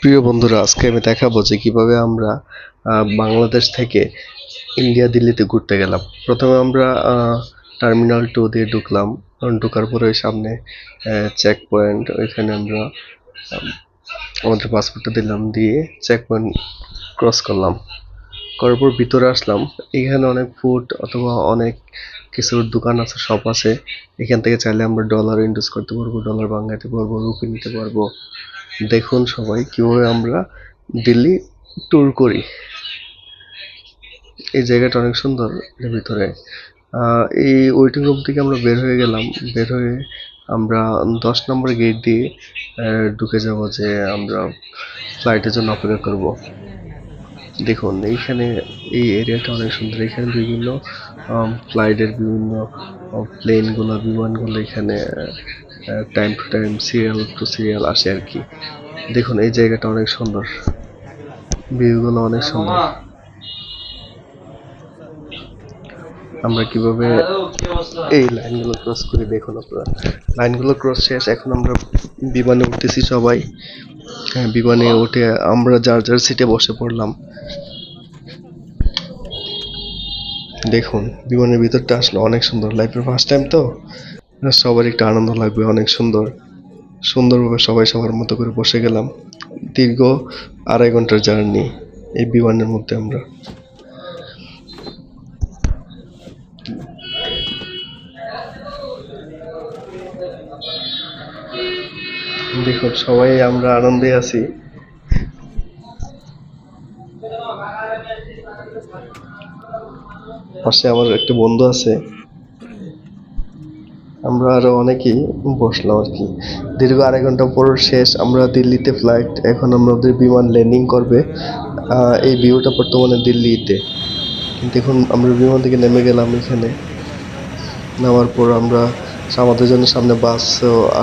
প্রিয় বন্ধুরা, আজকে আমি দেখাবো যে কিভাবে আমরা বাংলাদেশ থেকে ইন্ডিয়া দিল্লিতে ঘুরতে গেলাম। প্রথমে আমরা টার্মিনাল 2 দিয়ে ঢুকলাম। ঢোকার পরে ওই সামনে চেক পয়েন্ট, ওইখানে আমরা আম, আমাদের পাসপোর্টটা দিলাম, দিয়ে চেক পয়েন্ট ক্রস করলাম। করার পর ভিতরে আসলাম। এখানে অনেক ফুড অথবা অনেক কিছুর দোকান আছে, শপ আছে। এখান থেকে চাইলে আমরা ডলার ইনভেস্ট করতে পারবো, ডলার বাংলাতে পারবো, রুপি নিতে পারবো। দেখুন সবাই কিভাবে আমরা দিল্লি ট্যুর করি। এই জায়গাটা অনেক সুন্দর। এর ভিতরে এই ওয়েটিং রুম থেকে আমরা বের হয়ে গেলাম। বের হয়ে আমরা 10 নম্বর গেট দিয়ে ঢুকে যাব, যে আমরা ফ্লাইটের জন্য অপেক্ষা করব। দেখুন এইখানে এই এরিয়াটা অনেক সুন্দর। এখানে বিভিন্ন ফ্লাইটের বিভিন্ন প্লেনগুলো, বিমানগুলো এখানে time to time, serial to serial আসে আর কি। দেখুন এই জায়গাটা অনেক সুন্দর, ভিউগুলো অনেক সুন্দর। আমরা কিভাবে এই লাইনগুলো ক্রস করি দেখুন আপনারা। লাইনগুলো ক্রস শেষ, এখন আমরা বিমানে উঠতেছি সবাই। হ্যাঁ, বিমানে উঠে আমরা যার যার সিটে বসে পড়লাম। দেখুন বিমানের ভিতরটা আসলে অনেক সুন্দর। লাইফের ফার্স্ট টাইম তো সবার একটু আনন্দ লাগবে। অনেক সুন্দর, সুন্দরভাবে সবাই সবার মতো করে বসে গেলাম। দীর্ঘ 2.5 ঘন্টার জার্নি এই বিমানের মধ্যে আমরা। দেখুন সবাই আমরা আনন্দে আছি। পাশে আমার একটা বন্ধু আছে, আমরা আরো অনেকেই বসলাম আর কি। দীর্ঘ 2.5 ঘন্টা পর শেষ, আমরা দিল্লিতে ফ্লাইট। এখন আমাদের বিমান ল্যান্ডিং করবে। এই ভিউটা বর্তমানে দিল্লিতে। দেখুন আমরা বিমান থেকে নেমে গেলাম। এখানে নামার পর আমরা আমাদের জন্য সামনে বাস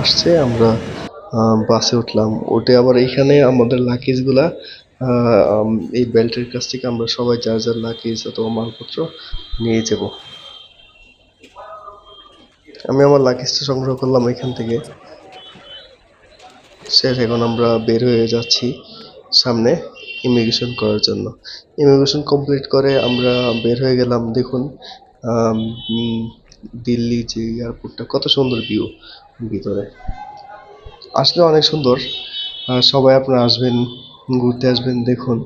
আসছে। আমরা বাসে উঠলাম। উঠে আবার এইখানে আমাদের লাগেজগুলা এই বেল্টের কাছ থেকে আমরা সবাই যার যার লাগেজ অথবা মালপত্র নিয়ে যাব। আমি আমার লাগেজটা সংগ্রহ করলাম এখান থেকে। শেষ, এখন আমরা বের হয়ে যাচ্ছি সামনে ইমিগ্রেশন করার জন্য। ইমিগ্রেশন কমপ্লিট করে আমরা বের হয়ে গেলাম। দেখুন আম, উম, দিল্লি যে এয়ারপোর্টটা, কত সুন্দর ভিউ ভিতরে। আসলে অনেক সুন্দর। সবাই আপনারা আসবেন, ঘুরতে আসবেন। দেখুন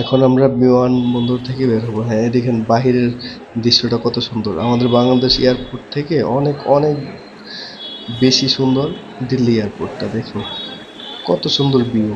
এখন আমরা বিমানবন্দর থেকে বের হবো। হ্যাঁ, দেখেন বাহিরের দৃশ্যটা কত সুন্দর। আমাদের বাংলাদেশ এয়ারপোর্ট থেকে অনেক অনেক বেশি সুন্দর দিল্লি এয়ারপোর্টটা। দেখুন কত সুন্দর ভিউ।